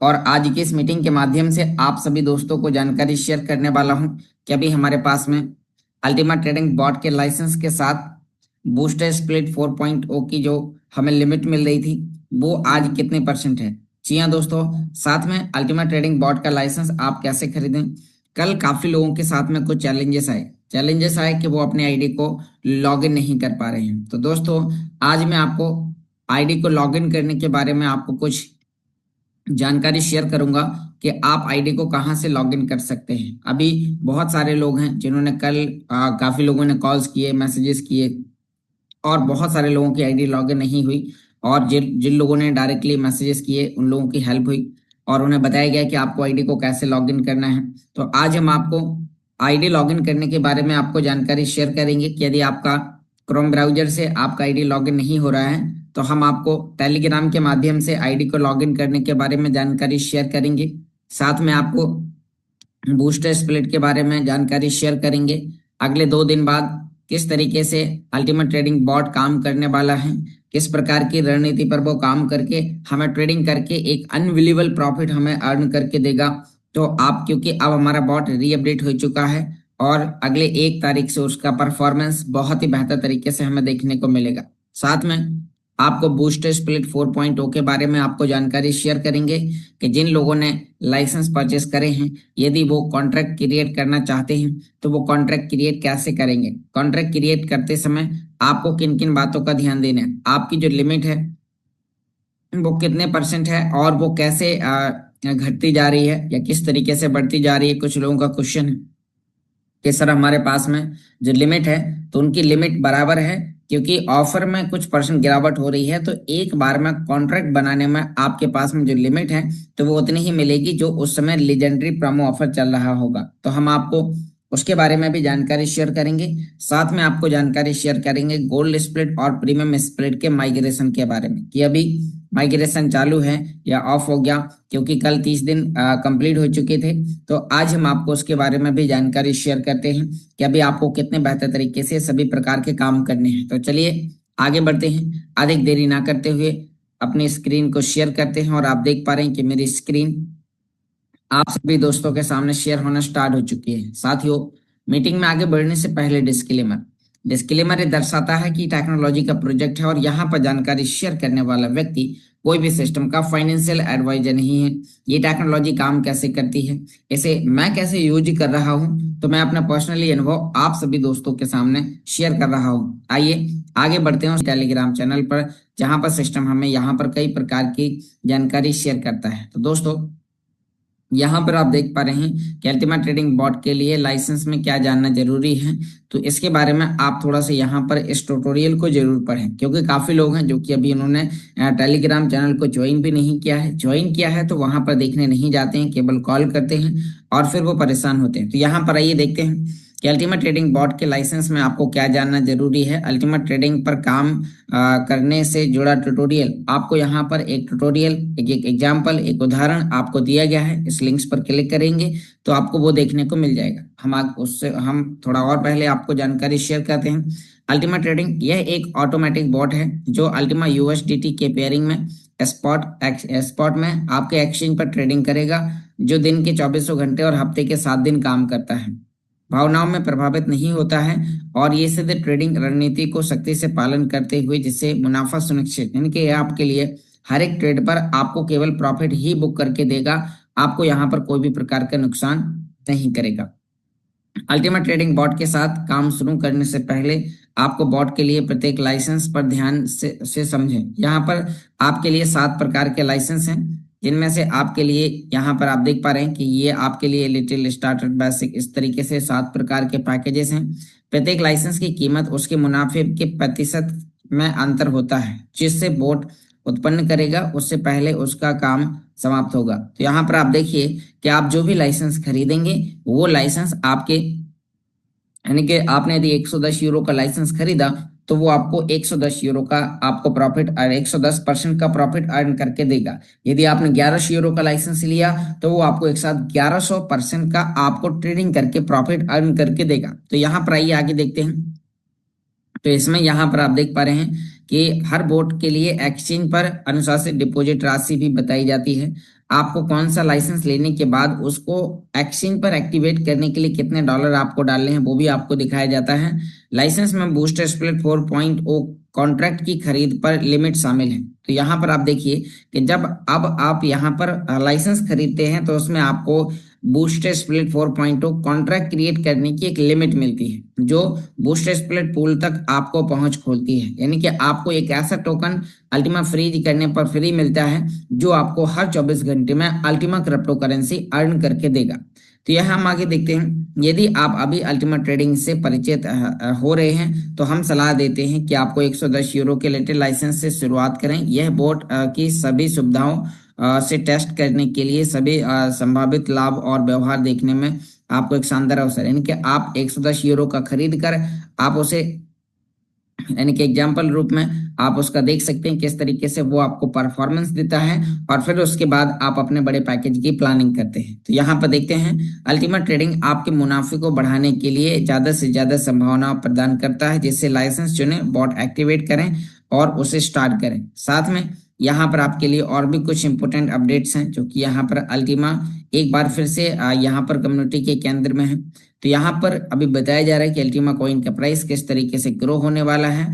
और आज की इस मीटिंग के माध्यम से आप सभी दोस्तों को जानकारी शेयर करने वाला हूं कि अभी हमारे पास में अल्टीमा ट्रेडिंग बॉट के लाइसेंस के साथ बूस्टर स्प्लिट 4.0 की जो हमें लिमिट मिल रही थी वो आज कितने परसेंट है। जी हाँ दोस्तों, साथ में अल्टीमा ट्रेडिंग बॉट का लाइसेंस आप कैसे खरीदें। कल काफी लोगों के साथ में कुछ चैलेंजेस आए कि वो अपने आईडी को लॉगिन नहीं कर पा रहे हैं। तो दोस्तों, आज मैं आपको आईडी को लॉगिन करने के बारे में आपको कुछ जानकारी शेयर करूंगा कि आप आईडी को कहां से लॉगिन कर सकते हैं। अभी बहुत सारे लोग हैं जिन्होंने कल काफी लोगों ने कॉल्स किए, मैसेजेस किए और बहुत सारे लोगों की आईडी लॉगिन नहीं हुई। और जिन जिन लोगों ने डायरेक्टली मैसेजेस किए उन लोगों की हेल्प हुई और उन्हें बताया गया कि आपको आईडी को कैसे लॉगिन करना है। तो आज हम आपको आईडी लॉगिन करने के बारे में आपको जानकारी शेयर करेंगे कि यदि आपका क्रोम ब्राउजर से आपका आईडी लॉगिन नहीं हो रहा है तो हम आपको टेलीग्राम के माध्यम से आईडी को लॉगिन करने के बारे में जानकारी शेयर करेंगे। साथ में आपको बूस्टर स्प्लिट के बारे में जानकारी शेयर करेंगे। अगले 2 दिन बाद किस तरीके से अल्टीमेट ट्रेडिंग बॉट काम करने वाला है, किस प्रकार की रणनीति पर वो काम करके हमें ट्रेडिंग करके एक अनबिलीवेबल प्रॉफिट हमें अर्न करके देगा। तो आप, क्योंकि अब हमारा बॉट रीअपडेट हो चुका है और अगले 1 तारीख से उसका परफॉर्मेंस बहुत ही बेहतर तरीके से हमें देखने को मिलेगा। साथ में आपको बूस्टर स्प्लिट 4.0 के बारे में आपको जानकारी शेयर करेंगे कि जिन लोगों ने लाइसेंस परचेस करे हैं, यदि वो कॉन्ट्रैक्ट क्रिएट करना चाहते हैं तो वो कॉन्ट्रैक्ट क्रिएट कैसे करेंगे। कॉन्ट्रैक्ट क्रिएट करते समय आपको किन किन बातों का ध्यान देना है, आपकी जो लिमिट है वो कितने परसेंट है और वो कैसे घटती जा रही है या किस तरीके से बढ़ती जा रही है। कुछ लोगों का क्वेश्चन है कि सर हमारे पास में जो लिमिट है तो उनकी लिमिट बराबर है, क्योंकि ऑफर में कुछ परसेंट गिरावट हो रही है तो एक बार में कॉन्ट्रैक्ट बनाने में आपके पास में जो लिमिट है तो वो उतनी ही मिलेगी जो उस समय लीजेंडरी प्रोमो ऑफर चल रहा होगा। तो हम आपको उसके बारे में भी जानकारी शेयर करेंगे। साथ में आपको जानकारी शेयर करेंगे गोल्ड स्प्लिट और प्रीमियम स्प्लिट के माइग्रेशन के बारे में कि अभी माइग्रेशन चालू है या ऑफ हो गया, क्योंकि कल 30 दिन कंप्लीट हो चुके थे। तो आज हम आपको उसके बारे में भी जानकारी शेयर करते हैं कि अभी आपको कितने बेहतर तरीके से सभी प्रकार के काम करने हैं। तो चलिए आगे बढ़ते हैं, अधिक देरी ना करते हुए अपनी स्क्रीन को शेयर करते हैं। और आप देख पा रहे हैं कि मेरी स्क्रीन आप सभी दोस्तों के सामने शेयर होना स्टार्ट हो चुकी है। साथियों, मीटिंग में आगे बढ़ने से पहले डिस्क्लेमर ये दर्शाता है कि टेक्नोलॉजी का प्रोजेक्ट है और यहाँ पर जानकारी शेयर करने वाला व्यक्ति कोई भी सिस्टम का फाइनेंशियल एडवाइजर नहीं है। ये टेक्नोलॉजी काम कैसे करती है, इसे मैं कैसे यूज कर रहा हूँ, तो मैं अपना पर्सनली अनुभव आप सभी दोस्तों के सामने शेयर कर रहा हूँ। आइए आगे बढ़ते हैं टेलीग्राम चैनल पर, जहाँ पर सिस्टम हमें यहाँ पर कई प्रकार की जानकारी शेयर करता है। तो दोस्तों, यहाँ पर आप देख पा रहे हैं कि अल्टीमा ट्रेडिंग बॉट के लिए लाइसेंस में क्या जानना जरूरी है। तो इसके बारे में आप थोड़ा सा यहाँ पर इस ट्यूटोरियल को जरूर पढ़ें, क्योंकि काफी लोग हैं जो कि अभी उन्होंने टेलीग्राम चैनल को ज्वाइन भी नहीं किया है। ज्वाइन किया है तो वहां पर देखने नहीं जाते हैं, केवल कॉल करते हैं और फिर वो परेशान होते हैं। तो यहाँ पर आइए देखते हैं कि अल्टीमा ट्रेडिंग बॉट के लाइसेंस में आपको क्या जानना जरूरी है। अल्टीमा ट्रेडिंग पर काम करने से जुड़ा ट्यूटोरियल, आपको यहाँ पर एक ट्यूटोरियल, एक एग्जाम्पल, एक उदाहरण आपको दिया गया है। इस लिंक्स पर क्लिक करेंगे तो आपको वो देखने को मिल जाएगा। हम थोड़ा और पहले आपको जानकारी शेयर करते हैं। अल्टीमा ट्रेडिंग यह एक ऑटोमेटिक बॉट है जो अल्टीमा यूएसडीटी के पेयरिंग में स्पॉट में आपके एक्सचेंज पर ट्रेडिंग करेगा, जो दिन के 24 घंटे और हफ्ते के 7 दिन काम करता है। भावनाओं में प्रभावित नहीं होता है और ये सीधे ट्रेडिंग रणनीति को सख्ती से पालन करते हुए जिससे मुनाफा सुनिश्चित, यानी कि आपके लिए हर एक ट्रेड पर आपको केवल प्रॉफिट ही बुक करके देगा, आपको यहाँ पर कोई भी प्रकार का नुकसान नहीं करेगा। अल्टीमा ट्रेडिंग बॉट के साथ काम शुरू करने से पहले आपको बॉट के लिए प्रत्येक लाइसेंस पर ध्यान से समझें। यहाँ पर आपके लिए 7 प्रकार के लाइसेंस हैं, जिनमें से आपके लिए यहाँ पर आप देख पा रहे हैं कि ये आपके लिए लिटिल स्टार्टर बेसिक, इस तरीके से 7 प्रकार के पैकेजेस हैं। प्रत्येक लाइसेंस की कीमत उसके मुनाफे के प्रतिशत में अंतर होता है, जिससे बोट उत्पन्न करेगा उससे पहले उसका काम समाप्त होगा। तो यहाँ पर आप देखिए कि आप जो भी लाइसेंस खरीदेंगे वो लाइसेंस आपके, यानी कि आपने यदि 110 यूरो का लाइसेंस खरीदा तो वो आपको 110 यूरो का आपको प्रॉफिट, 110% का प्रॉफिट अर्न करके देगा। यदि आपने 1100 यूरो का लाइसेंस लिया तो वो आपको एक साथ 1100% का आपको ट्रेडिंग करके प्रॉफिट अर्न करके देगा। तो यहाँ पर आइए आगे देखते हैं। तो इसमें यहाँ पर आप देख पा रहे हैं कि हर बोट के लिए एक्सचेंज पर अनुशासित डिपॉजिट राशि भी बताई जाती है। आपको कौन सा लाइसेंस लेने के बाद उसको एक्सचेंज पर एक्टिवेट करने के लिए कितने डॉलर आपको डालने हैं वो भी आपको दिखाया जाता है। लाइसेंस में बूस्टर स्प्लिट 4.0 कॉन्ट्रैक्ट की खरीद पर लिमिट शामिल है। तो यहाँ पर आप देखिए कि जब अब आप यहाँ पर लाइसेंस खरीदते हैं तो उसमें आपको बूस्टर स्प्लिट 4.0 कॉन्ट्रैक्ट क्रिएट करने की एक लिमिट मिलती है जो बूस्टर स्प्लिट पूल तक आपको पहुंच खोलती है। यानी कि आपको एक ऐसा टोकन अल्टीमा फ्रीज करने पर फ्री मिलता है जो आपको हर 24 घंटे में अल्टीमा क्रिप्टो करेंसी अर्न करके देगा। तो यह हम आगे देखते हैं। यदि आप अभी अल्टीमा ट्रेडिंग से परिचित हो रहे हैं तो हम सलाह देते हैं कि आपको 110 यूरो के लेटेस्ट लाइसेंस से शुरुआत करें। यह बोट की सभी सुविधाओं से टेस्ट करने के लिए सभी संभावित लाभ और व्यवहार देखने में आपको एक शानदार अवसर, यानी कि आप 110 यूरो का खरीद कर आप उसे, यानी कि एग्जाम्पल रूप में आप उसका देख सकते हैं किस तरीके से वो आपको परफॉर्मेंस देता है और फिर उसके बाद आप अपने बड़े पैकेज की प्लानिंग करते हैं। तो यहाँ पर देखते हैं अल्टीमा ट्रेडिंग आपके मुनाफे को बढ़ाने के लिए ज्यादा से ज्यादा संभावना प्रदान करता है, जिससे लाइसेंस चुनें, बॉट एक्टिवेट करें और उसे स्टार्ट करें। साथ में यहाँ पर आपके लिए और भी कुछ इंपोर्टेंट अपडेट्स हैं जो कि यहाँ पर अल्टीमा एक बार फिर से यहाँ पर कम्युनिटी के केंद्र में है। तो यहाँ पर अभी बताया जा रहा है कि अल्टीमा कॉइन का प्राइस किस तरीके से ग्रो होने वाला है।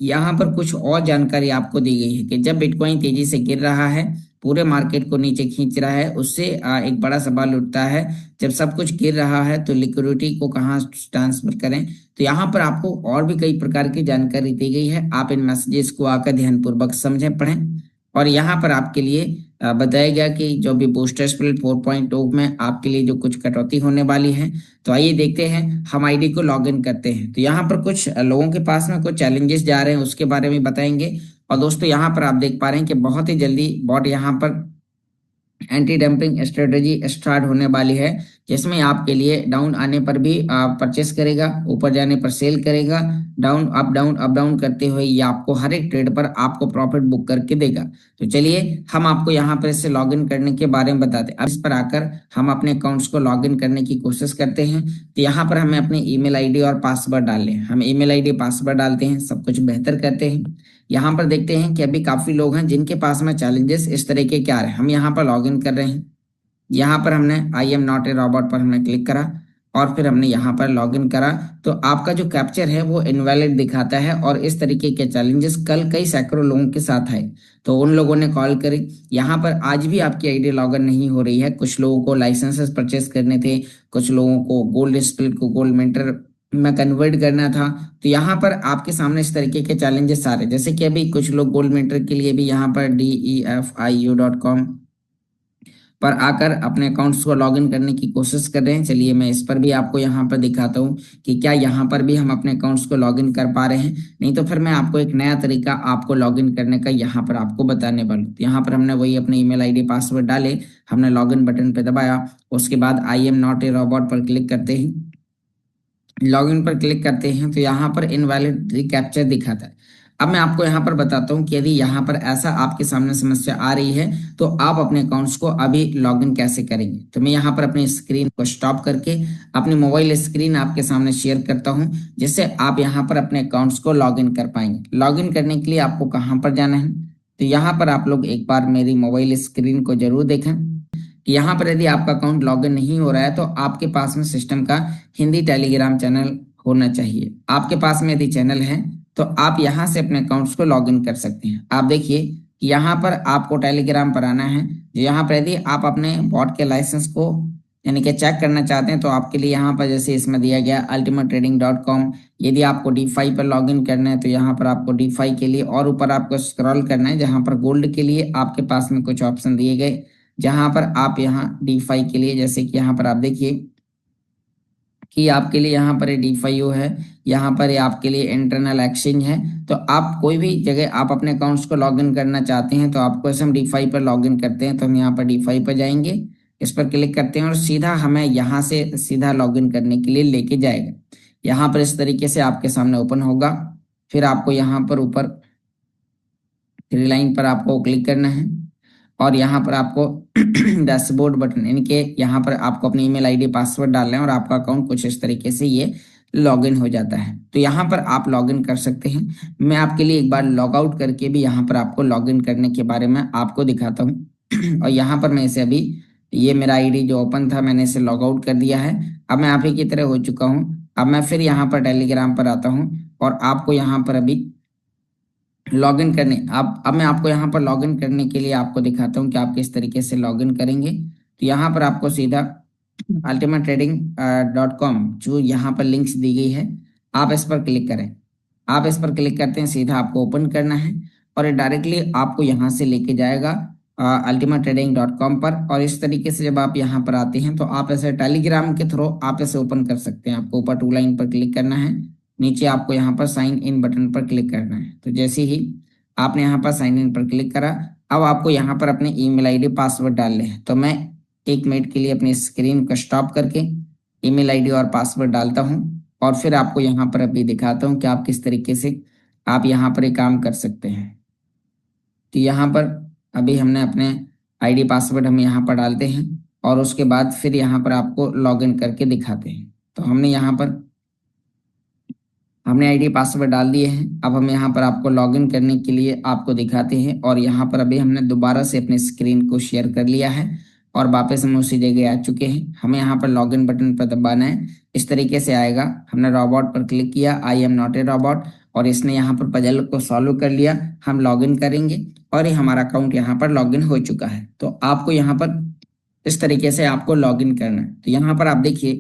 यहाँ पर कुछ और जानकारी आपको दी गई है कि जब बिटकॉइन तेजी से गिर रहा है, पूरे मार्केट को नीचे खींच रहा है, उससे एक बड़ा सवाल उठता है जब सब कुछ गिर रहा है तो लिक्विडिटी को कहाँ ट्रांसफर करें। तो यहाँ पर आपको और भी कई प्रकार की जानकारी दी गई है। आप इन मैसेजेस को आकर ध्यानपूर्वक समझें, पढ़ें। और यहाँ पर आपके लिए बताया गया कि जो भी बूस्टर स्प्लिट 4.0 में आपके लिए जो कुछ कटौती होने वाली है। तो आइए देखते हैं, हम आईडी को लॉगिन करते हैं। तो यहाँ पर कुछ लोगों के पास में कुछ चैलेंजेस जा रहे हैं, उसके बारे में बताएंगे। और दोस्तों यहाँ पर आप देख पा रहे हैं कि बहुत ही जल्दी बॉट यहाँ पर एंटी डंपिंग स्ट्रेटेजी स्टार्ट होने वाली है, जिसमें आपके लिए डाउन आने पर भी परचेस करेगा, ऊपर जाने पर सेल करेगा, डाउन अप डाउन करते हुए ये आपको हर एक ट्रेड पर आपको प्रॉफिट बुक करके देगा। तो चलिए हम आपको यहाँ पर इससे लॉगिन करने के बारे में बताते हैं। अब इस पर आकर हम अपने अकाउंट्स को लॉगिन करने की कोशिश करते हैं। तो यहाँ पर हमें अपनी ईमेल आईडी और पासवर्ड डालने हैं। हम ईमेल आईडी पासवर्ड डालते हैं, सब कुछ बेहतर करते हैं। यहाँ पर देखते हैं कि अभी काफी लोग हैं जिनके पास में चैलेंजेस इस तरह के क्या है। हम यहाँ पर लॉगिन कर रहे हैं। यहाँ पर हमने I am not a robot पर हमने क्लिक करा और फिर हमने यहाँ पर लॉगिन करा। तो आपका जो कैप्चर है वो इनवैलिड दिखाता है और इस तरीके के चैलेंजेस कल कई सैकड़ों लोगों के साथ आए। तो उन लोगों ने कॉल करी। यहाँ पर आज भी आपकी आईडी लॉगिन नहीं हो रही है। कुछ लोगों को लाइसेंसेस परचेस करने थे, कुछ लोगों को गोल्ड स्प्लिट को गोल्ड मेंटर में कन्वर्ट करना था। तो यहाँ पर आपके सामने इस तरीके के चैलेंजेस आ रहे हैं, जैसे कि अभी कुछ लोग गोल्ड मेंटर के लिए भी यहाँ पर DEFIU.com पर आकर अपने अकाउंट्स को लॉगिन करने की कोशिश कर रहे हैं। चलिए मैं इस पर भी आपको यहाँ पर दिखाता हूँ कि क्या यहाँ पर भी हम अपने अकाउंट्स को लॉगिन कर पा रहे हैं। नहीं तो फिर मैं आपको एक नया तरीका आपको लॉगिन करने का यहाँ पर आपको बताने वाला हूँ। यहाँ पर हमने वही अपने ईमेल आईडी पासवर्ड डाले, हमने लॉगिन बटन पर दबाया, उसके बाद I am not a robot पर क्लिक करते ही लॉगिन पर क्लिक करते हैं तो यहाँ पर इनवैलिड रिकैप्चर दिखाता है। अब मैं आपको यहाँ पर बताता हूँ कि यदि यहाँ पर ऐसा आपके सामने समस्या आ रही है तो आप अपने अकाउंट्स को अभी लॉगिन कैसे करेंगे। तो मैं यहाँ पर अपनी स्क्रीन को स्टॉप करके अपनी मोबाइल स्क्रीन आपके सामने शेयर करता हूँ, जिससे आप यहाँ पर अपने अकाउंट्स को लॉगिन कर पाएंगे। लॉगिन करने के लिए आपको कहाँ पर जाना है, तो यहाँ पर आप लोग एक बार मेरी मोबाइल स्क्रीन को जरूर देखें कि यहाँ पर यदि आपका अकाउंट लॉगिन नहीं हो रहा है तो आपके पास में सिस्टम का हिंदी टेलीग्राम चैनल होना चाहिए। आपके पास में यदि चैनल है तो आप यहाँ से अपने अकाउंट्स को लॉगिन कर सकते हैं। आप देखिए कि यहाँ पर आपको टेलीग्राम पर आना है। यहाँ पर यदि आप अपने बॉट के लाइसेंस को यानी कि चेक करना चाहते हैं तो आपके लिए यहाँ पर जैसे इसमें दिया गया ultimatrading.com, यदि आपको DeFi पर लॉगिन करना है तो यहाँ पर आपको DeFi के लिए और ऊपर आपको स्क्रॉल करना है, जहाँ पर गोल्ड के लिए आपके पास में कुछ ऑप्शन दिए गए, जहां पर आप यहाँ DeFi के लिए जैसे कि यहाँ पर आप देखिए कि आपके लिए यहाँ पर DeFi है, यहाँ पर आपके लिए इंटरनल एक्सचेंज है। तो आप कोई भी जगह आप अपने अकाउंट्स को लॉगिन करना चाहते हैं तो आपको ऐसे हम DeFi पर लॉगिन करते हैं। तो हम यहाँ पर DeFi पर जाएंगे, इस पर क्लिक करते हैं और सीधा हमें यहाँ से सीधा लॉगिन करने के लिए लेके जाएगा। यहाँ पर इस तरीके से आपके सामने ओपन होगा। फिर आपको यहाँ पर ऊपर थ्री लाइन पर आपको क्लिक करना है और यहाँ पर आपको डैशबोर्ड बटन यानी कि यहाँ पर आपको अपनी ईमेल आईडी पासवर्ड डालना है और आपका अकाउंट कुछ इस तरीके से ये लॉगिन हो जाता है। तो यहाँ पर आप लॉगिन कर सकते हैं। मैं आपके लिए एक बार लॉग आउट करके भी यहाँ पर आपको लॉगिन करने के बारे में आपको दिखाता हूँ। और यहाँ पर मैं इसे अभी, ये मेरा आईडी जो ओपन था मैंने इसे लॉग आउट कर दिया है। अब मैं आप ही की तरह हो चुका हूँ। अब मैं फिर यहाँ पर टेलीग्राम पर आता हूँ और आपको यहाँ पर अभी लॉगिन करने, आप अब मैं आपको यहाँ पर लॉगिन करने के लिए आपको दिखाता हूँ कि आप किस तरीके से लॉगिन करेंगे। तो यहाँ पर आपको सीधा ultimatrading.com जो यहाँ पर लिंक्स दी गई है, आप इस पर क्लिक करें। आप इस पर क्लिक करते हैं, सीधा आपको ओपन करना है और ये डायरेक्टली आपको यहाँ से लेके जाएगा ultimatrading.com पर। और इस तरीके से जब आप यहाँ पर आते हैं तो आप ऐसे टेलीग्राम के थ्रू आप ऐसे ओपन कर सकते हैं। आपको ऊपर टू लाइन पर क्लिक करना है, नीचे आपको यहाँ पर साइन इन बटन पर क्लिक करना है। तो जैसे ही आपने यहाँ पर साइन इन पर क्लिक करा, अब आपको यहाँ पर अपने ईमेल आईडी पासवर्ड डालने हैं। तो मैं 1 मिनट के लिए अपनी स्क्रीन को स्टॉप करके ईमेल आईडी और पासवर्ड डालता हूँ और फिर आपको यहाँ पर अभी दिखाता हूँ कि आप किस तरीके से आप यहाँ पर एक काम कर सकते हैं। तो यहाँ पर अभी हमने अपने आईडी पासवर्ड हम यहाँ पर डालते हैं और उसके बाद फिर यहाँ पर आपको लॉगिन करके दिखाते हैं। तो हमने आईडी पासवर्ड डाल दिए हैं। अब हम यहाँ पर आपको लॉगिन करने के लिए आपको दिखाते हैं और यहाँ पर अभी हमने दोबारा से अपनी स्क्रीन को शेयर कर लिया है और वापस हम उसी जगह आ चुके हैं। हमें यहाँ पर लॉगिन बटन पर दबाना है, इस तरीके से आएगा। हमने रोबोट पर क्लिक किया, I am not a robot, और इसने यहाँ पर पजल को सॉल्व कर लिया। हम लॉगिन करेंगे और ये हमारा अकाउंट यहाँ पर लॉगिन हो चुका है। तो आपको यहाँ पर इस तरीके से आपको लॉगिन करना है। तो यहाँ पर आप देखिए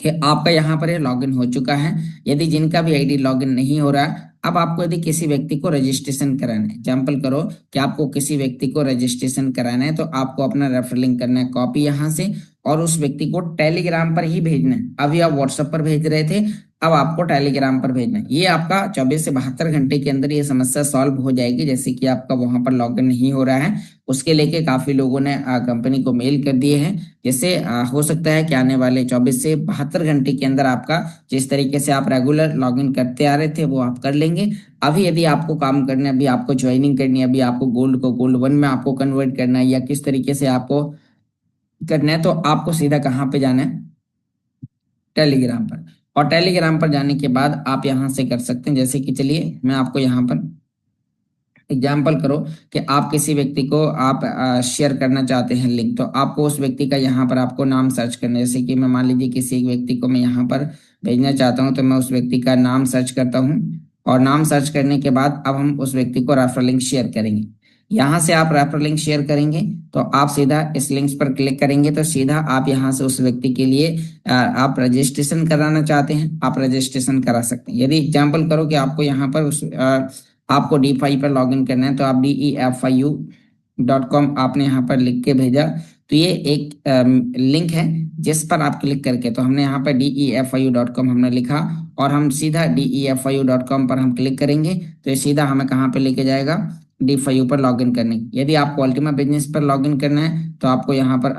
कि आपका यहाँ पर ये लॉगिन हो चुका है। यदि जिनका भी आईडी लॉगिन नहीं हो रहा, अब आपको यदि किसी व्यक्ति को रजिस्ट्रेशन कराना है, एग्जाम्पल करो कि आपको किसी व्यक्ति को रजिस्ट्रेशन कराना है, तो आपको अपना रेफर लिंक करना है कॉपी यहाँ से और उस व्यक्ति को टेलीग्राम पर ही भेजना है। अभी आप व्हाट्सएप पर भेज रहे थे, अब आपको टेलीग्राम पर भेजना है। ये आपका 24 से 72 घंटे के अंदर ये समस्या सॉल्व हो जाएगी। जैसे कि आपका वहां पर लॉगिन नहीं हो रहा है, उसके लेके काफी लोगों ने कंपनी को मेल कर दिए हैं। जैसे हो सकता है कि आने वाले 24 से 72 घंटे के अंदर आपका जिस तरीके से आप रेगुलर लॉगिन करते आ रहे थे वो आप कर लेंगे। अभी यदि आपको काम करना है, अभी आपको ज्वाइनिंग करनी है, अभी आपको गोल्ड को गोल्ड 1 में आपको कन्वर्ट करना है या किस तरीके से आपको करना है, तो आपको सीधा कहाँ पे जाना है, टेलीग्राम पर। और टेलीग्राम पर जाने के बाद आप यहाँ से कर सकते हैं। जैसे कि चलिए मैं आपको यहाँ पर एग्जाम्पल करो कि आप किसी व्यक्ति को आप शेयर करना चाहते हैं लिंक, तो आपको उस व्यक्ति का यहाँ पर आपको नाम सर्च करना है। जैसे कि मैं मान लीजिए किसी एक व्यक्ति को मैं यहाँ पर भेजना चाहता हूँ, तो मैं उस व्यक्ति का नाम सर्च करता हूँ और नाम सर्च करने के बाद अब हम उस व्यक्ति को रेफर लिंक शेयर करेंगे। यहाँ से आप रेफर लिंक शेयर करेंगे तो आप सीधा इस लिंक्स पर क्लिक करेंगे तो सीधा आप यहाँ से उस व्यक्ति के लिए आप रजिस्ट्रेशन कराना चाहते हैं, आप रजिस्ट्रेशन करा सकते हैं। यदि एग्जाम्पल करो कि आपको यहाँ पर आपको D5 पर लॉगिन करना है, तो आप DEFIU.com आपने यहाँ पर लिख के भेजा, तो ये एक लिंक है जिस पर आप क्लिक करके, तो हमने यहाँ पर DEFIU.com हमने लिखा और हम सीधा DEFIU.com पर हम क्लिक करेंगे तो ये सीधा हमें कहाँ पे लेके जाएगा, D5U पर लॉगिन करने। यदि आपको अल्टीमा बिजनेस पर लॉगिन करना है तो आपको यहाँ पर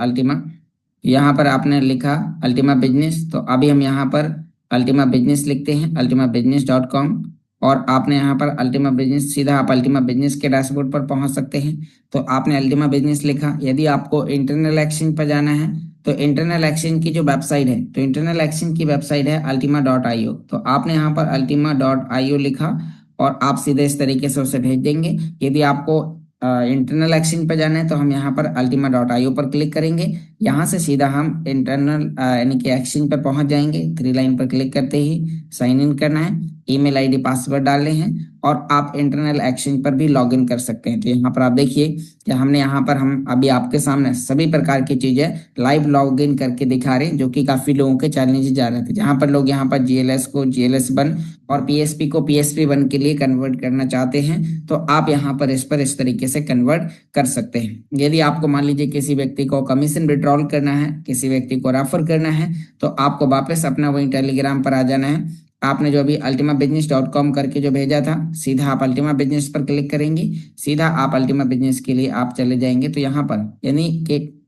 यहाँ पर आपने लिखा अल्टीमा बिजनेस, तो अभी हम यहाँ पर अल्टीमा बिजनेस लिखते हैं, ultimabusiness.com, और आपने यहाँ पर अल्टीमा बिजनेस, सीधा आप अल्टीमा बिजनेस के डैशबोर्ड पर पहुंच सकते हैं। तो आपने अल्टीमा बिजनेस लिखा। यदि आपको इंटरनल एक्सचेंज पर जाना है तो इंटरनल एक्सचेंज की जो वेबसाइट है, तो इंटरनल एक्सचेंज की वेबसाइट है ultima.io, तो आपने यहाँ पर ultima.io लिखा और आप सीधे इस तरीके से उसे भेज देंगे। यदि आपको इंटरनल एक्सचेंज पर जाना है तो हम यहाँ पर ultima.io पर क्लिक करेंगे। यहाँ से सीधा हम इंटरनल यानी कि एक्सचेंज पर पहुंच जाएंगे। 3 लाइन पर क्लिक करते ही साइन इन करना है, ईमेल आईडी पासवर्ड डालने हैं और आप इंटरनल एक्सचेंज पर भी लॉगिन कर सकते हैं। तो यहाँ पर आप देखिए कि हमने यहाँ पर हम अभी आपके सामने सभी प्रकार की चीजें लाइव लॉगिन करके दिखा रहे हैं, जो कि काफी लोगों के चैलेंज जा रहे थे, जहां पर लोग यहाँ पर GLS को GLS1 और PSP को PSP1 के लिए कन्वर्ट करना चाहते हैं, तो आप यहाँ पर इस तरीके से कन्वर्ट कर सकते हैं। यदि आपको मान लीजिए किसी व्यक्ति को कमीशन विड्रॉल करना है, किसी व्यक्ति को रेफर करना है, तो आपको वापस अपना वही टेलीग्राम पर आ जाना है। आपने जो अभी ultimabusiness.com करके जो भेजा था, सीधा आप अल्टीमा बिजनेस पर क्लिक करेंगे, सीधा आप अल्टीमा बिजनेस के लिए आप चले जाएंगे। तो यहाँ पर यानी कि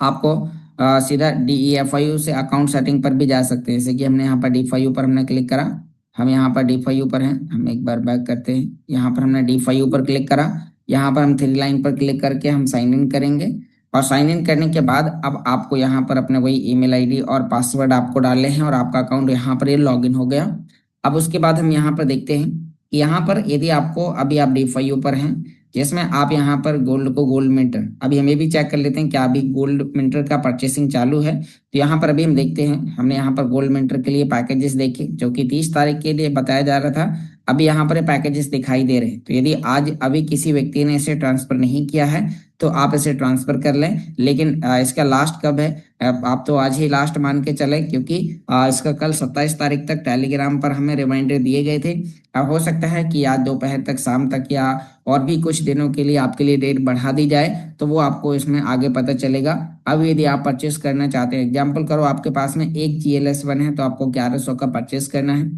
आपको सीधा DEFIU से अकाउंट सेटिंग पर भी जा सकते हैं। जैसे कि हमने यहाँ पर D5U पर हमने क्लिक करा, हम यहाँ पर D5U पर हैं, हम एक बार बैक करते हैं। यहाँ पर हमने D5U पर क्लिक करा, यहाँ पर हम 3 लाइन पर क्लिक करके हम साइन इन करेंगे और साइन इन करने के बाद अब आपको यहाँ पर अपने वही ईमेल आईडी और पासवर्ड आपको डालने हैं और आपका अकाउंट यहाँ पर ये लॉगिन हो गया। अब उसके बाद हम यहाँ पर देखते हैं कि यहाँ पर यदि आपको अभी आप D5U पर हैं जिसमें आप यहाँ पर गोल्ड को गोल्ड मिंटर, अभी हम ये भी चेक कर लेते हैं क्या अभी गोल्ड मिंटर का परचेसिंग चालू है। तो यहाँ पर अभी हम देखते हैं, हमने यहाँ पर गोल्ड मिंटर के लिए पैकेजेस देखे जो कि 30 तारीख के लिए बताया जा रहा था। अभी यहाँ पर पैकेजेस दिखाई दे रहे हैं, तो यदि आज अभी किसी व्यक्ति ने इसे ट्रांसफर नहीं किया है तो आप इसे ट्रांसफर कर लें। लेकिन इसका लास्ट कब है, आप तो आज ही लास्ट मान के चले, क्योंकि इसका कल 27 तारीख तक टेलीग्राम पर हमें रिमाइंडर दिए गए थे। अब हो सकता है कि आज दोपहर तक, शाम तक या और भी कुछ दिनों के लिए आपके लिए डेट बढ़ा दी जाए, तो वो आपको इसमें आगे पता चलेगा। अब यदि आप परचेस करना चाहते हैं, एग्जाम्पल करो आपके पास में एक GLS1 है तो आपको 1100 का परचेस करना है।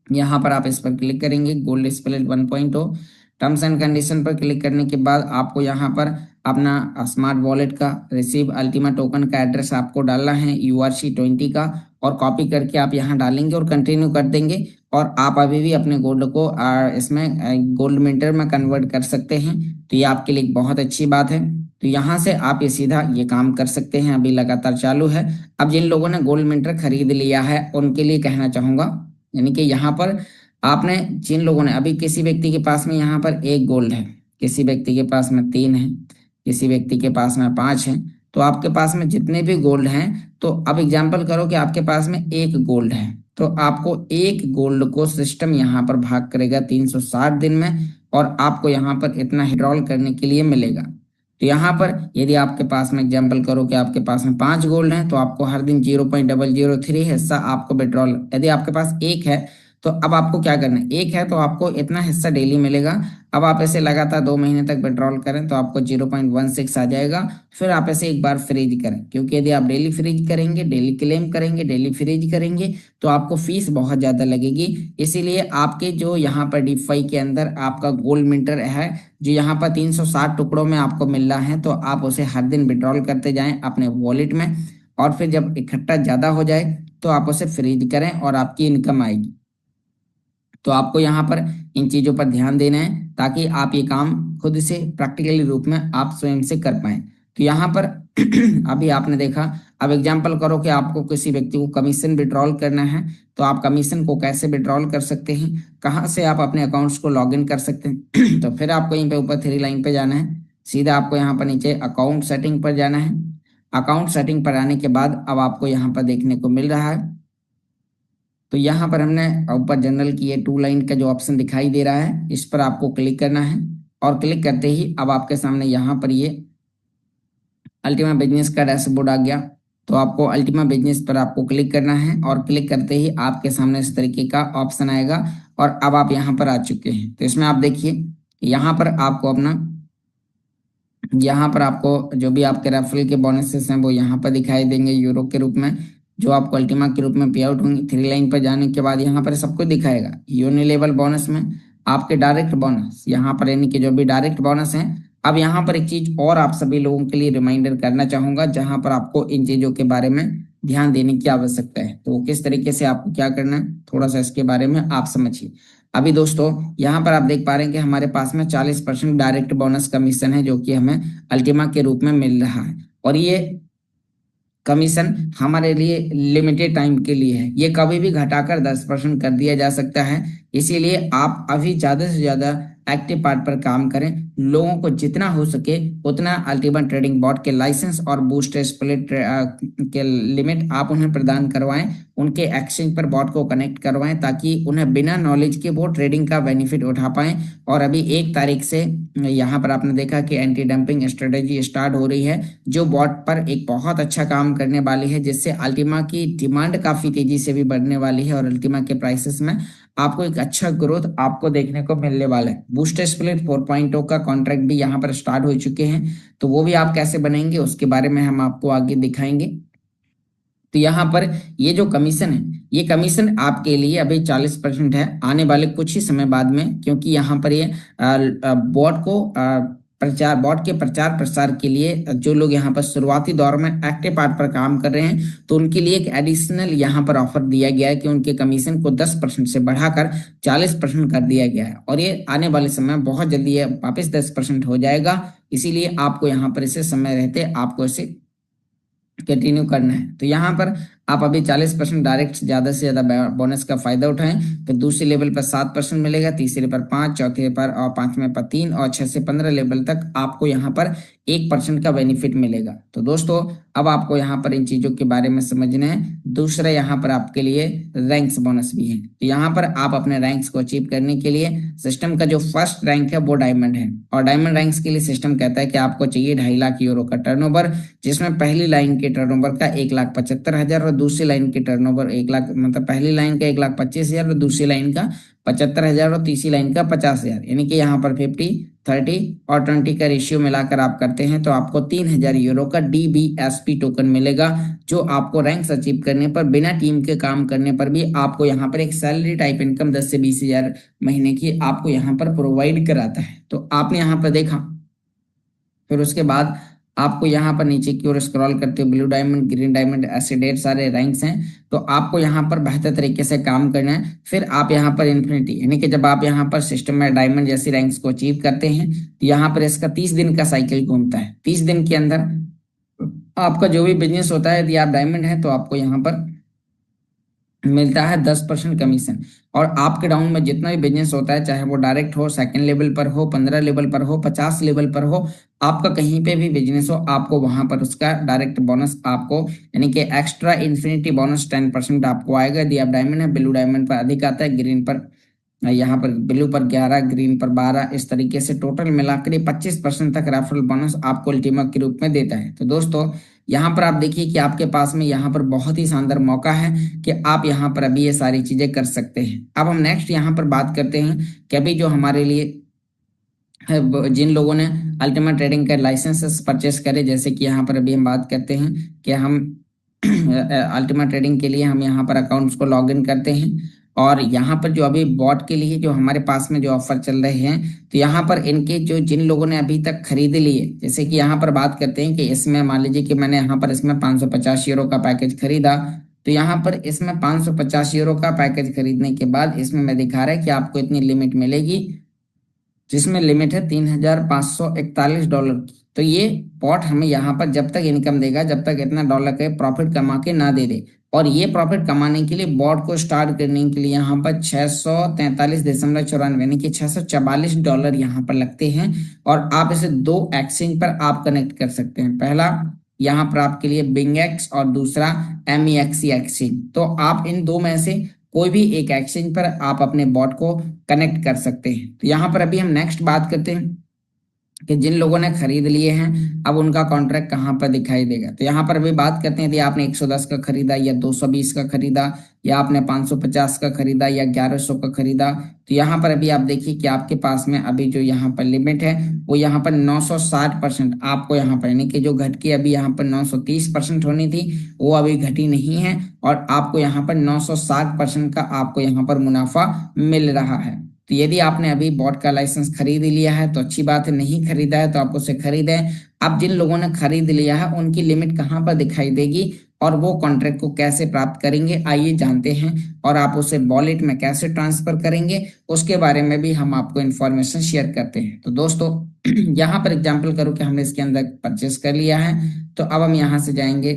यहाँ पर आप इस पर क्लिक करेंगे, gold split 1.0, terms and condition पर क्लिक करने के बाद आपको यहाँ पर अपना स्मार्ट वॉलेट का रिसीव अल्टीमा टोकन का एड्रेस आपको डालना है URC20 का, और कॉपी करके आप यहाँ डालेंगे और कंटिन्यू कर देंगे। और आप अभी भी अपने गोल्ड को इसमें गोल्ड मिंटर में कन्वर्ट कर सकते हैं। तो ये आपके लिए एक बहुत अच्छी बात है। तो यहाँ से आप ये सीधा ये काम कर सकते हैं, अभी लगातार चालू है। अब जिन लोगों ने गोल्ड मिंटर खरीद लिया है उनके लिए कहना चाहूंगा, यानी कि यहाँ पर आपने, जिन लोगों ने अभी, किसी व्यक्ति के पास में यहाँ पर एक गोल्ड है, किसी व्यक्ति के पास में 3 है, किसी व्यक्ति के पास में 5 है, तो आपके पास में जितने भी गोल्ड हैं, तो अब एग्जाम्पल करो कि आपके पास में एक गोल्ड है, तो आपको एक गोल्ड को सिस्टम यहाँ पर भाग करेगा 360 दिन में, और आपको यहाँ पर इतना विड्रॉल करने के लिए मिलेगा। तो यहाँ पर यदि आपके पास में, एग्जाम्पल करो कि आपके पास में 5 गोल्ड हैं, तो आपको हर दिन 0.003 हिस्सा आपको विड्रॉल, यदि आपके पास एक है तो अब आपको क्या करना है, एक है तो आपको इतना हिस्सा डेली मिलेगा। अब आप ऐसे लगातार 2 महीने तक विड्रॉल करें तो आपको 0.16 आ जाएगा। फिर आप ऐसे एक बार फ्रीज करें, क्योंकि यदि आप डेली फ्रीज करेंगे, डेली क्लेम करेंगे, डेली फ्रीज करेंगे, तो आपको फीस बहुत ज़्यादा लगेगी। इसीलिए आपके जो यहाँ पर DeFi के अंदर आपका गोल्ड मिंटर है, जो यहाँ पर 360 टुकड़ों में आपको मिल रहा है, तो आप उसे हर दिन विड्रॉल करते जाएं अपने वॉलेट में, और फिर जब इकट्ठा ज़्यादा हो जाए तो आप उसे फ्रीज करें और आपकी इनकम आएगी। तो आपको यहाँ पर इन चीज़ों पर ध्यान देना है ताकि आप ये काम खुद से प्रैक्टिकली रूप में आप स्वयं से कर पाएं। तो यहाँ पर अभी आपने देखा, अब एग्जांपल करो कि आपको किसी व्यक्ति को कमीशन विड्रॉल करना है, तो आप कमीशन को कैसे विड्रॉल कर सकते हैं, कहाँ से आप अपने अकाउंट्स को लॉगिन कर सकते हैं। तो फिर आपको यहीं पे ऊपर 3 लाइन पे जाना है, सीधा आपको यहाँ पर नीचे अकाउंट सेटिंग पर जाना है। अकाउंट सेटिंग पर आने के बाद अब आपको यहाँ पर देखने को मिल रहा है, तो यहाँ पर हमने ऊपर जनरल की ये 2 लाइन का जो ऑप्शन दिखाई दे रहा है, इस पर आपको क्लिक करना है, और क्लिक करते ही अब आपके सामने यहाँ पर ये अल्टीमा बिजनेस का डैशबोर्ड आ गया। तो आपको अल्टीमा बिजनेस पर आपको क्लिक करना है, और क्लिक करते ही आपके सामने इस तरीके का ऑप्शन आएगा, और अब आप यहाँ पर आ चुके हैं। तो इसमें आप देखिए, यहाँ पर आपको अपना, यहाँ पर आपको जो भी आपके रेफरल के बोनसेस हैं वो यहाँ पर दिखाई देंगे यूरो के रूप में, जो आपको अल्टीमा के रूप में पे आउट होंगे। 3 लाइन पर जाने के बाद यहाँ पर सब कुछ दिखाएगा। यूनिलेवल बोनस में आपके डायरेक्ट बोनस यहाँ पर, यानी कि जो भी डायरेक्ट बोनस है। अब यहाँ पर एक चीज और आप सभी लोगों के लिए रिमाइंडर करना चाहूंगा, जहां पर आपको इन चीजों के बारे में ध्यान देने की आवश्यकता है। तो किस तरीके से आपको क्या करना है, थोड़ा सा इसके बारे में आप समझिए। अभी दोस्तों यहाँ पर आप देख पा रहे हैं कि हमारे पास में 40% डायरेक्ट बोनस कमीशन है, जो कि हमें अल्टीमा के रूप में मिल रहा है, और ये कमीशन हमारे लिए लिमिटेड टाइम के लिए है। ये कभी भी घटाकर 10% कर दिया जा सकता है। इसीलिए आप अभी ज्यादा से ज्यादा एक्टिव पार्ट पर काम करें, लोगों को जितना हो सके उतना अल्टीमा ट्रेडिंग बॉट के लाइसेंस और बूस्टर स्प्लिट के लिमिट आप उन्हें प्रदान करवाएं, उनके एक्सचेंज पर बॉट को कनेक्ट करवाएं, ताकि उन्हें बिना नॉलेज के वो ट्रेडिंग का बेनिफिट उठा पाएं। और अभी 1 तारीख से यहाँ पर आपने देखा कि एंटी डंपिंग स्ट्रेटेजी स्टार्ट हो रही है, जो बॉट पर एक बहुत अच्छा काम करने वाली है, जिससे अल्टीमा की डिमांड काफी तेजी से भी बढ़ने वाली है, और अल्टीमा के प्राइसेस में आपको एक अच्छा ग्रोथ आपको देखने को मिलने वाला है। बूस्टर स्प्लिट 4.0 का कॉन्ट्रैक्ट भी यहाँ पर स्टार्ट हो चुके हैं, तो वो भी आप कैसे बनेंगे उसके बारे में हम आपको आगे दिखाएंगे। तो यहाँ पर ये जो कमीशन है, ये कमीशन आपके लिए अभी 40% है, आने वाले कुछ ही समय बाद में, क्योंकि यहाँ पर ये बॉट को प्रचार, बॉट के प्रचार प्रसार के लिए जो लोग यहाँ पर शुरुआती दौर में एक्टिव पार्ट पर काम कर रहे हैं, तो उनके लिए एक एडिशनल यहाँ पर ऑफर दिया गया है कि उनके कमीशन को 10% से बढ़ाकर 40% कर दिया गया है, और ये आने वाले समय बहुत जल्दी ये वापस 10% हो जाएगा। इसीलिए आपको यहाँ पर इसे समय रहते आपको इसे कंटिन्यू करना है। तो यहाँ पर आप अभी 40% डायरेक्ट ज्यादा से ज्यादा बोनस का फायदा उठाएं। फिर दूसरे लेवल पर 7% मिलेगा, तीसरे पर 5, चौथे पर और पांचवें पर 3 और 6 से 15 लेवल तक आपको यहाँ पर 1% का बेनिफिट मिलेगा। तो दोस्तों अब आपको यहाँ पर इन चीजों के बारे में समझना है। दूसरा यहाँ पर आपके लिए रैंक्स बोनस भी है। तो यहाँ पर आप अपने रैंक्स को अचीव करने के लिए सिस्टम का जो फर्स्ट रैंक है वो डायमंड है, और डायमंड रैंक्स के लिए सिस्टम कहता है कि आपको चाहिए 2.5 लाख यूरो का टर्नओवर, जिसमें पहली लाइन के टर्नओवर का 1,75,000 और दूसरी लाइन के टर्नओवर 1 लाख, मतलब पहली लाइन का 1,25,000 और दूसरी लाइन का 75,000 और तीसरी लाइन का 50,000, यानी कि यहाँ पर 50, 30 और 20 का रेशियो मिलाकर आप करते हैं तो आपको 3,000 यूरो का DBSP टोकन मिलेगा, जो आपको रैंक्स अचीव करने पर बिना टीम के काम करने पर भी आपको यहाँ पर एक सैलरी टाइप इनकम 10 से 20,000 महीने की आपको यहाँ पर प्रोवाइड कराता है। तो आपने यहाँ पर देखा। फिर उसके बाद आपको यहाँ पर नीचे की ओर स्क्रॉल करते हो, ब्लू डायमंड, ग्रीन डायमंड, ऐसे ढेर सारे रैंक्स हैं। तो आपको यहाँ पर बेहतर तरीके से काम करना है। फिर आप यहाँ पर इन्फिनिटी, यानी कि जब आप यहाँ पर सिस्टम में डायमंड जैसी रैंक्स को अचीव करते हैं तो यहाँ पर इसका 30 दिन का साइकिल घूमता है। 30 दिन के अंदर आपका जो भी बिजनेस होता है, यदि आप डायमंड है तो आपको यहाँ पर मिलता है 10% कमीशन। और आपके डाउन में जितना भी बिजनेस होता है, चाहे वो डायरेक्ट हो, सेकंड लेवल पर हो, 15 लेवल पर हो, 50 लेवल पर हो, आपका कहीं पे भी बिजनेस हो, आपको वहां पर उसका डायरेक्ट बोनस आपको, यानी कि एक्स्ट्रा इन्फिनिटी बोनस 10% आपको आएगा। यदि आप डायमंड है, ब्लू डायमंड पर अधिक आता है, ग्रीन पर, यहाँ पर ब्लू पर 11, ग्रीन पर 12, इस तरीके से टोटल मिलाकर 25% तक रेफरल बोनस आपको अल्टीमा के रूप में देता है। तो दोस्तों यहाँ पर आप देखिए कि आपके पास में यहाँ पर बहुत ही शानदार मौका है कि आप यहाँ पर अभी ये सारी चीजें कर सकते हैं। अब हम नेक्स्ट यहाँ पर बात करते हैं कि अभी जो हमारे लिए जिन लोगों ने अल्टीमा ट्रेडिंग का लाइसेंस परचेस करे, जैसे कि यहाँ पर अभी हम बात करते हैं कि हम अल्टीमा ट्रेडिंग के लिए हम यहाँ पर अकाउंट्स को लॉग इन करते हैं, और यहाँ पर जो अभी बॉट के लिए जो हमारे पास में जो ऑफर चल रहे हैं, तो यहाँ पर इनके जो जिन लोगों ने अभी तक खरीद लिए, जैसे कि यहाँ पर बात करते हैं कि इसमें मान लीजिए कि मैंने यहाँ पर इसमें 550 यूरो का पैकेज खरीदा। तो यहाँ पर इसमें 550 यूरो का पैकेज खरीदने के बाद इसमें मैं दिखा रहा है कि आपको इतनी लिमिट मिलेगी, जिसमें लिमिट है $3,541 की। तो ये पॉट हमें यहाँ पर जब तक इनकम देगा, जब तक इतना डॉलर के प्रॉफिट कमा के ना दे दे। और ये प्रॉफिट कमाने के लिए बॉट को स्टार्ट करने के लिए यहाँ पर 643.94 यानी कि $644 यहाँ पर लगते हैं। और आप इसे दो एक्सचेंज पर आप कनेक्ट कर सकते हैं। पहला यहाँ पर आपके लिए बिंगेक्स और दूसरा MEXC एक्सचेंज। तो आप इन दो में से कोई भी एक एक्सचेंज पर आप अपने बॉट को कनेक्ट कर सकते हैं। तो यहाँ पर अभी हम नेक्स्ट बात करते हैं कि जिन लोगों ने खरीद लिए हैं अब उनका कॉन्ट्रैक्ट कहाँ पर दिखाई देगा। तो यहाँ पर अभी बात करते हैं यदि आपने 110 का खरीदा या 220 का खरीदा या आपने 550 का खरीदा या 1100 का खरीदा, तो यहाँ पर अभी आप देखिए कि आपके पास में अभी जो यहाँ पर लिमिट है वो यहाँ पर 960% आपको यहाँ पर, यानी कि जो घट के अभी यहाँ पर 930% होनी थी वो अभी घटी नहीं है, और आपको यहाँ पर 960% का आपको यहाँ पर मुनाफा मिल रहा है। तो यदि आपने अभी बॉट का लाइसेंस खरीद लिया है तो अच्छी बात है, नहीं खरीदा है तो आप उसे खरीदें। अब जिन लोगों ने खरीद लिया है उनकी लिमिट कहाँ पर दिखाई देगी और वो कॉन्ट्रैक्ट को कैसे प्राप्त करेंगे, आइए जानते हैं। और आप उसे वॉलेट में कैसे ट्रांसफर करेंगे उसके बारे में भी हम आपको इन्फॉर्मेशन शेयर करते हैं। तो दोस्तों यहाँ पर एग्जाम्पल करो कि हमने इसके अंदर परचेस कर लिया है, तो अब हम यहाँ से जाएंगे,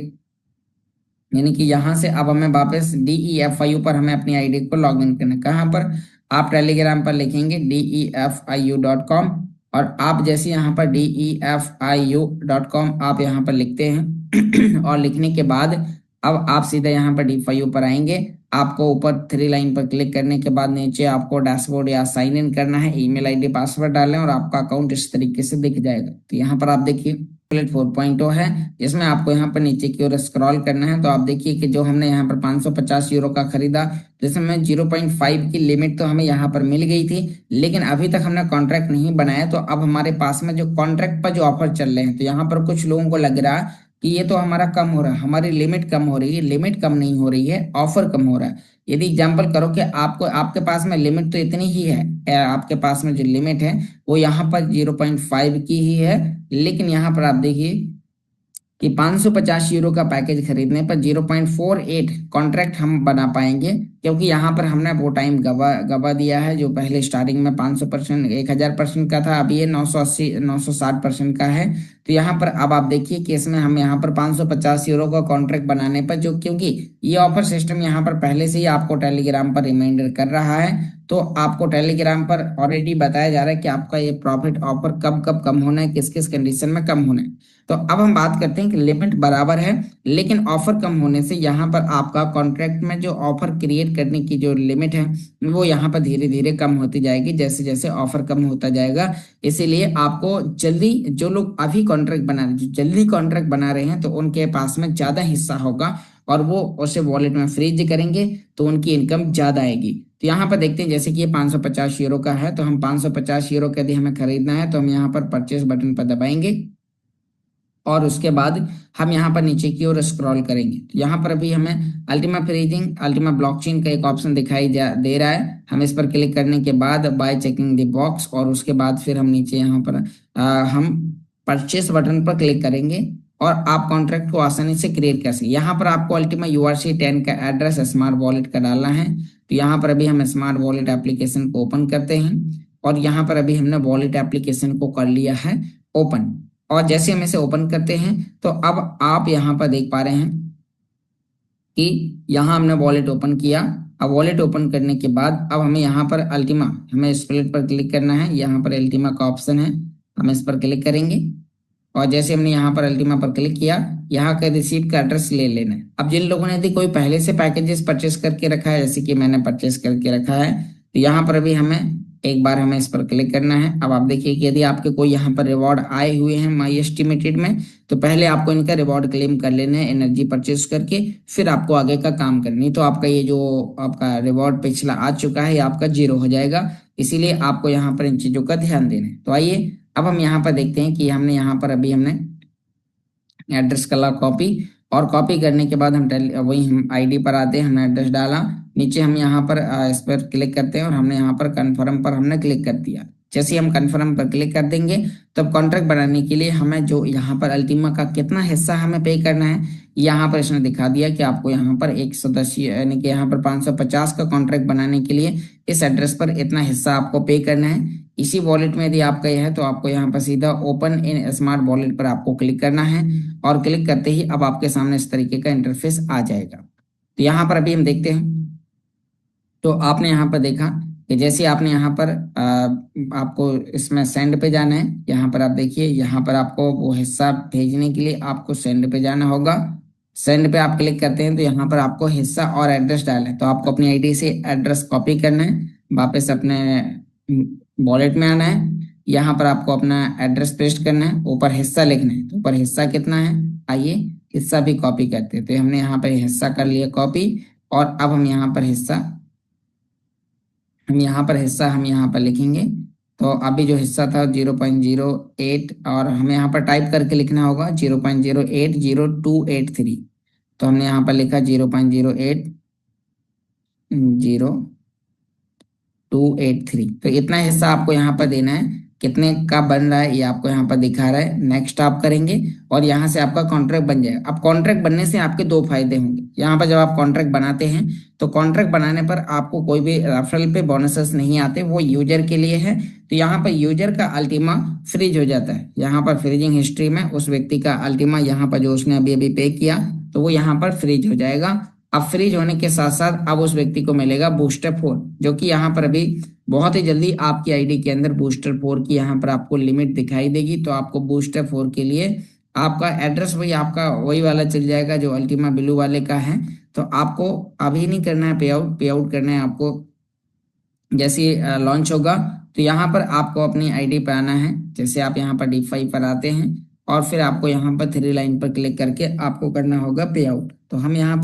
यानी कि यहाँ से अब हमें वापस DEFIU पर हमें अपनी आईडी को लॉग इन करना है। कहाँ पर, आप टेलीग्राम पर लिखेंगे DEFIU.com, और आप जैसे यहाँ पर DEFIU.com आप यहाँ पर लिखते हैं और लिखने के बाद अब आप सीधा यहाँ पर DFIU पर आएंगे। आपको ऊपर 3 लाइन पर क्लिक करने के बाद नीचे आपको डैशबोर्ड या साइन इन करना है, ईमेल आईडी पासवर्ड डालें और आपका अकाउंट इस तरीके से दिख जाएगा। तो यहाँ पर आप देखिए 4.0 है, जिसमें आपको यहाँ पर नीचे की ओर स्क्रॉल करना है। तो आप देखिए कि जो हमने यहाँ पर 550 यूरो का खरीदा, जिसमें 0.5 की लिमिट तो हमें यहाँ पर मिल गई थी, लेकिन अभी तक हमने कॉन्ट्रैक्ट नहीं बनाया। तो अब हमारे पास में जो कॉन्ट्रैक्ट पर जो ऑफर चल रहे हैं, तो यहाँ पर कुछ लोगों को लग रहा है कि ये तो हमारा कम हो रहा है, हमारी लिमिट कम हो रही है। लिमिट कम नहीं हो रही है, ऑफर कम हो रहा है। यदि एग्जाम्पल करो कि आपको आपके पास में लिमिट तो इतनी ही है, आपके पास में जो लिमिट है वो यहाँ पर 0.5 की ही है, लेकिन यहाँ पर आप देखिए कि 550 यूरो का पैकेज खरीदने पर 0.48 कॉन्ट्रैक्ट हम बना पाएंगे, क्योंकि यहाँ पर हमने वो टाइम गवा गवा दिया है जो पहले स्टार्टिंग में 500% 1000% का था, अभी ये 980 960% का है। तो यहाँ पर अब आप देखिए कि इसमें हम यहाँ पर 550 यूरो का कॉन्ट्रैक्ट बनाने पर, जो क्योंकि ये ऑफर सिस्टम यहाँ पर पहले से ही आपको टेलीग्राम पर रिमाइंडर कर रहा है, तो आपको टेलीग्राम पर ऑलरेडी बताया जा रहा है कि आपका ये प्रॉफिट ऑफर कब कब कम होना है, किस किस कंडीशन में कम होना है। तो अब हम बात करते हैं कि लिमिट बराबर है, लेकिन ऑफर कम होने से यहाँ पर आपका कॉन्ट्रैक्ट में जो ऑफर क्रिएट करने की जो लिमिट है वो यहाँ पर धीरे धीरे कम होती जाएगी जैसे जैसे ऑफर कम होता जाएगा। इसीलिए आपको जल्दी, जो लोग अभी कॉन्ट्रैक्ट बना रहे, जो जल्दी कॉन्ट्रैक्ट बना रहे हैं, तो उनके पास में ज्यादा हिस्सा होगा और वो उसे वॉलेट में फ्रीज करेंगे तो उनकी इनकम ज्यादा आएगी। तो यहाँ पर देखते हैं, जैसे कि ये 550 यूरो का है, तो हम 550 यूरो का यदि हमें खरीदना है तो हम यहाँ पर परचेस बटन पर दबाएंगे और उसके बाद हम यहाँ पर नीचे की ओर स्क्रॉल करेंगे। तो यहाँ पर अभी हमें अल्टीमा फ्रीजिंग, अल्टीमा ब्लॉकचेन का एक ऑप्शन दिखाई दे रहा है। हम इस पर क्लिक करने के बाद बाय चेकिंग द बॉक्स, और उसके बाद फिर हम नीचे यहाँ पर हम परचेस बटन पर क्लिक करेंगे और आप कॉन्ट्रैक्ट को आसानी से क्रिएट कर सकते। यहाँ पर आपको अल्टीमा URC10 का एड्रेस स्मार्ट वॉलेट का डालना है। तो यहाँ पर अभी हम स्मार्ट वॉलेट एप्लीकेशन को ओपन करते हैं और यहाँ पर अभी हमने वॉलेट एप्लीकेशन को कर लिया है ओपन। और जैसे हम इसे ओपन करते हैं तो अब आप यहाँ पर देख पा रहे हैं कि यहाँ हमने वॉलेट ओपन किया। अब वॉलेट ओपन करने के बाद अब हमें यहाँ पर अल्टीमा, हमें स्प्लिट पर क्लिक करना है। यहाँ पर अल्टीमा का ऑप्शन है, हम इस पर क्लिक करेंगे और जैसे हमने यहाँ पर अल्टीमा पर क्लिक किया, यहाँ का रिसीट का एड्रेस ले लेना है। अब जिन लोगों ने यदि कोई पहले से पैकेजेस परचेस करके रखा है, जैसे कि मैंने परचेस करके रखा है, तो यहाँ पर अभी हमें एक बार हमें इस पर क्लिक करना है। अब आप देखिए कि यदि आपके कोई यहाँ पर रिवॉर्ड आए हुए हैं माई एस्टिमेटेड में, तो पहले आपको इनका रिवॉर्ड क्लेम कर लेना है एनर्जी परचेस करके, फिर आपको आगे का काम करनी। तो आपका ये जो आपका रिवॉर्ड पिछला आ चुका है, ये आपका 0 हो जाएगा। इसीलिए आपको यहाँ पर इन चीजों का ध्यान देना है। तो आइए अब हम यहाँ पर देखते हैं कि हमने यहाँ पर अभी हमने एड्रेस कला कॉपी, और कॉपी करने के बाद हम वही हम आईडी पर आते हैं, हमने एड्रेस डाला, नीचे हम यहाँ पर इस पर क्लिक करते हैं और हमने यहाँ पर कन्फर्म पर हमने क्लिक कर दिया। जैसे ही हम कन्फर्म पर क्लिक कर देंगे तब कॉन्ट्रैक्ट बनाने के लिए हमें जो यहाँ पर अल्टीमा का कितना हिस्सा हमें पे करना है, यहाँ पर इसने दिखा दिया कि आपको यहाँ पर 110 यानी कि यहाँ पर 550 का कॉन्ट्रैक्ट बनाने के लिए इस एड्रेस पर इतना हिस्सा आपको पे करना है। इसी वॉलेट में यदि आपका यह है तो आपको यहाँ पर सीधा ओपन इन स्मार्ट वॉलेट पर आपको क्लिक करना है और क्लिक करते ही अब आपके सामने इस तरीके का इंटरफेस आ जाएगा। तो यहाँ पर अभी हम देखते हैं, तो आपने यहाँ पर देखा कि जैसे आपने यहाँ पर आपको इसमें सेंड पे जाना है। यहाँ पर आप देखिए, यहाँ पर आपको वो हिस्सा भेजने के लिए आपको सेंड पे जाना होगा। सेंड पे आप क्लिक करते हैं तो यहाँ पर आपको हिस्सा और एड्रेस डालना है। तो आपको अपनी आईडी से एड्रेस कॉपी करना है, वापस अपने वॉलेट में आना है, यहाँ पर आपको अपना एड्रेस पेस्ट करना है, ऊपर हिस्सा लिखना है। तो ऊपर हिस्सा कितना है, आइए हिस्सा भी कॉपी करते हैं। तो हमने यहाँ पर हिस्सा कर लिया कॉपी, और अब हम यहाँ पर हिस्सा हम यहाँ पर लिखेंगे। तो अभी जो हिस्सा था 0.08, और हमें यहाँ पर टाइप करके लिखना होगा 0.080283। तो हमने यहाँ पर लिखा 0.080283। तो इतना हिस्सा आपको यहाँ पर देना है। कितने का बन रहा है ये आपको यहाँ पर दिखा रहा है। नेक्स्ट आप करेंगे और यहाँ से आपका कॉन्ट्रैक्ट बन जाएगा। अब कॉन्ट्रैक्ट बनने से आपके दो फायदे होंगे। यहाँ पर जब आप कॉन्ट्रैक्ट बनाते हैं तो कॉन्ट्रैक्ट बनाने पर आपको कोई भी रेफरल पे बोनसेस नहीं आते, वो यूजर के लिए है। तो यहाँ पर यूजर का अल्टीमा फ्रीज हो जाता है। यहाँ पर फ्रीजिंग हिस्ट्री में उस व्यक्ति का अल्टीमा, यहाँ पर जो उसने अभी अभी पे किया, तो वो यहाँ पर फ्रीज हो जाएगा। अब फ्रीज होने के साथ साथ अब उस व्यक्ति को मिलेगा बूस्टर 4, जो कि यहाँ पर अभी बहुत ही जल्दी आपकी आईडी के अंदर बूस्टर 4 की यहाँ पर आपको लिमिट दिखाई देगी। तो आपको बूस्टर 4 के लिए आपका एड्रेस वही आपका वही वाला चल जाएगा जो अल्टीमा ब्लू वाले का है। तो आपको अभी नहीं करना है पे आउट करना है आपको जैसे लॉन्च होगा। तो यहाँ पर आपको अपनी आईडी पर आना है। जैसे आप यहाँ पर D5 पर आते हैं और फिर आपको यहाँ पर 3 लाइन पर क्लिक करके आपको करना होगा पे आउट। तो हम यहाँ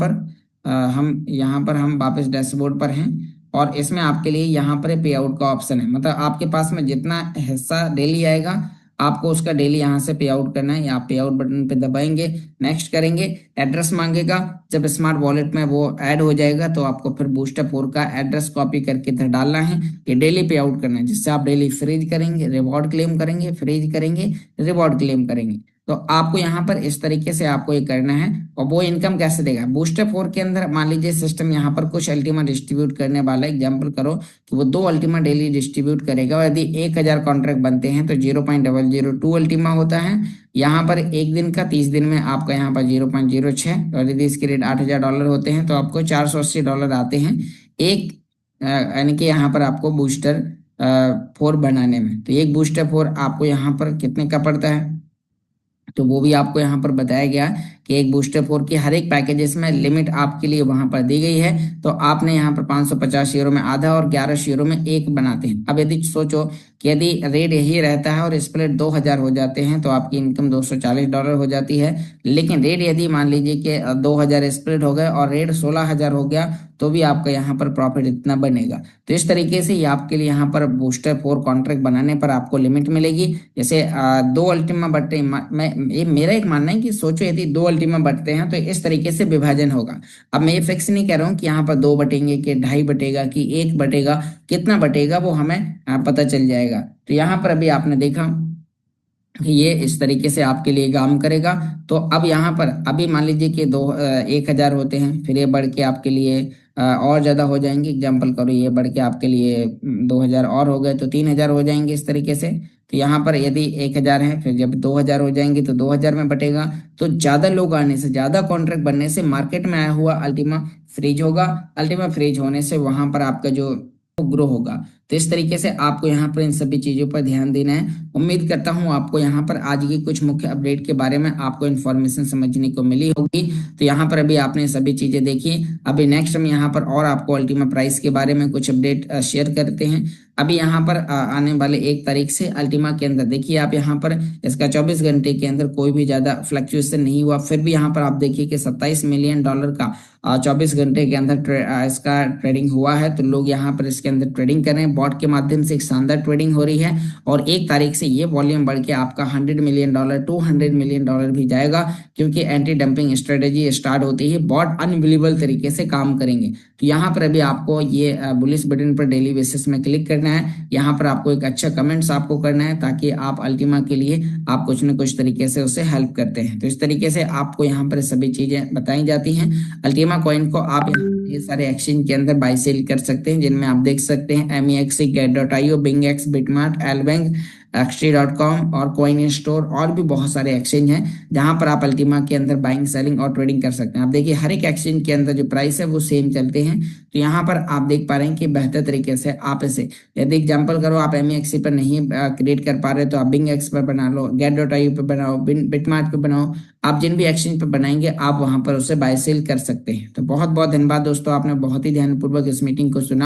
पर हम वापस डैशबोर्ड पर हैं और इसमें आपके लिए यहाँ पर पे आउट का ऑप्शन है। मतलब आपके पास में जितना हिस्सा डेली आएगा आपको उसका डेली यहाँ से पे आउट करना है। आप पे आउट बटन पे दबाएंगे, नेक्स्ट करेंगे, एड्रेस मांगेगा। जब स्मार्ट वॉलेट में वो ऐड हो जाएगा तो आपको फिर बूस्टर 4 का एड्रेस कॉपी करके इधर डालना है कि डेली पे आउट करना है, जिससे आप डेली फ्रीज करेंगे, रिवॉर्ड क्लेम करेंगे, फ्रीज करेंगे, रिवॉर्ड क्लेम करेंगे। तो आपको यहाँ पर इस तरीके से आपको ये करना है। और वो इनकम कैसे देगा, बूस्टर 4 के अंदर मान लीजिए सिस्टम यहाँ पर कुछ अल्टीमा डिस्ट्रीब्यूट करने वाला है। एग्जाम्पल करो कि वो 2 अल्टीमा डेली डिस्ट्रीब्यूट करेगा, और यदि 1000 कॉन्ट्रैक्ट बनते हैं तो 0.002 अल्टीमा होता है। यहाँ पर एक दिन का 30 दिन में आपका यहाँ पर 0.06, और यदि इसके रेट $8000 होते हैं तो आपको $480 आते हैं एक यानी कि यहाँ पर आपको बूस्टर 4 बनाने में। तो एक बूस्टर 4 आपको यहाँ पर कितने का पड़ता है, तो वो भी आपको यहाँ पर बताया गया कि एक बूस्टर 4 की हर एक पैकेजेस में लिमिट आपके लिए वहां पर दी गई है। तो आपने यहाँ पर 550 यूरो में आधा और 1100 यूरो में एक बनाते हैं। अब यदि सोचो कि यदि रेट यही रहता है और स्प्लिट 2000 हो जाते हैं तो आपकी इनकम $240 हो जाती है। लेकिन रेट यदि मान लीजिए कि 2000 स्प्लिट हो गए और रेट 16000 हो गया तो भी आपका यहाँ पर प्रॉफिट इतना बनेगा। तो इस तरीके से ये आपके लिए यहाँ पर बूस्टर 4 कॉन्ट्रैक्ट बनाने पर आपको लिमिट मिलेगी। जैसे 2 अल्टीमा बटे, मैं ये मेरा एक मानना है कि सोचो यदि 2 अल्टीमा बटते हैं तो इस तरीके से विभाजन होगा। अब मैं ये फिक्स नहीं कह रहा हूँ कि यहाँ पर 2 बटेंगे कि 2.5 बटेगा कि 1 बटेगा, कितना बटेगा वो हमें पता चल जाएगा। तो यहाँ पर अभी आपने देखा कि ये इस तरीके से आपके लिए काम करेगा। तो अब यहाँ पर अभी मान लीजिए कि 1000 होते हैं, फिर ये बढ़ के आपके लिए और ज़्यादा हो जाएंगे। एग्जाम्पल करो ये बढ़ के आपके लिए 2000 और हो गए तो 3000 हो जाएंगे इस तरीके से। तो यहाँ पर यदि 1000 है, फिर जब 2000 हो जाएंगे तो 2000 में बटेगा। तो ज़्यादा लोग आने से, ज़्यादा कॉन्ट्रैक्ट बनने से मार्केट में आया हुआ अल्टीमा फ्रीज होगा। अल्टीमा फ्रीज होने से वहाँ पर आपका जो ग्रो होगा। तो इस तरीके से आपको यहाँ पर इन सभी चीजों पर ध्यान देना है। उम्मीद करता हूँ आपको यहाँ पर आज की कुछ मुख्य अपडेट के बारे में आपको इन्फॉर्मेशन समझने को मिली होगी। तो यहाँ पर अभी आपने सभी चीजें देखी। अभी नेक्स्ट हम यहाँ पर और आपको अल्टीमा प्राइस के बारे में कुछ अपडेट शेयर करते हैं। अभी यहाँ पर आने वाले 1 तारीख से अल्टीमा के अंदर देखिए आप यहाँ पर इसका 24 घंटे के अंदर कोई भी ज्यादा फ्लक्चुएशन नहीं हुआ, फिर भी यहाँ पर आप देखिए कि $27 मिलियन का 24 घंटे के अंदर इसका ट्रेडिंग हुआ है। तो लोग यहाँ पर इसके अंदर ट्रेडिंग कर रहे हैं, बॉट के माध्यम से एक शानदार ट्रेडिंग हो रही है। और 1 तारीख से ये वॉल्यूम बढ़ के आपका $100 मिलियन $200 मिलियन भी जाएगा, क्योंकि एंटी डंपिंग स्ट्रेटेजी स्टार्ट होती है, बॉट अनबिलीवेबल तरीके से काम करेंगे। तो यहाँ पर अभी आपको ये बुलिश बटन पर डेली बेसिस में क्लिक करना है। यहाँ पर आपको एक अच्छा कमेंट्स आपको करना है ताकि आप अल्टीमा के लिए आप कुछ न कुछ तरीके से उसे हेल्प करते हैं। तो इस तरीके से आपको यहाँ पर सभी चीजें बताई जाती हैं। अल्टीमा कॉइन को आप ये सारे एक्सचेंज के अंदर बाय सेल कर सकते हैं, जिनमें आप देख सकते हैं MEXC, Get.io, BingX, Bitmart, Albank, Xtree.com और कॉइन स्टोर, और भी बहुत सारे एक्सचेंज हैं जहां पर आप अल्टीमा के अंदर बाइंग सेलिंग और ट्रेडिंग कर सकते हैं। आप देखिए हर एक एक्सचेंज के अंदर जो प्राइस है वो सेम चलते हैं। तो यहाँ पर आप देख पा रहे हैं कि बेहतर तरीके से आप इसे, यदि एग्जाम्पल करो आप MEXC पर नहीं क्रिएट कर पा रहे तो आप BingX पर बना लो, Get.io पर बनाओ, बिटमार्ट पर बनाओ। आप जिन भी एक्सचेंज पर बनाएंगे आप वहां पर उसे बाय सेल कर सकते हैं। तो बहुत बहुत धन्यवाद दोस्तों, आपने बहुत ही ध्यानपूर्वक इस मीटिंग को सुना।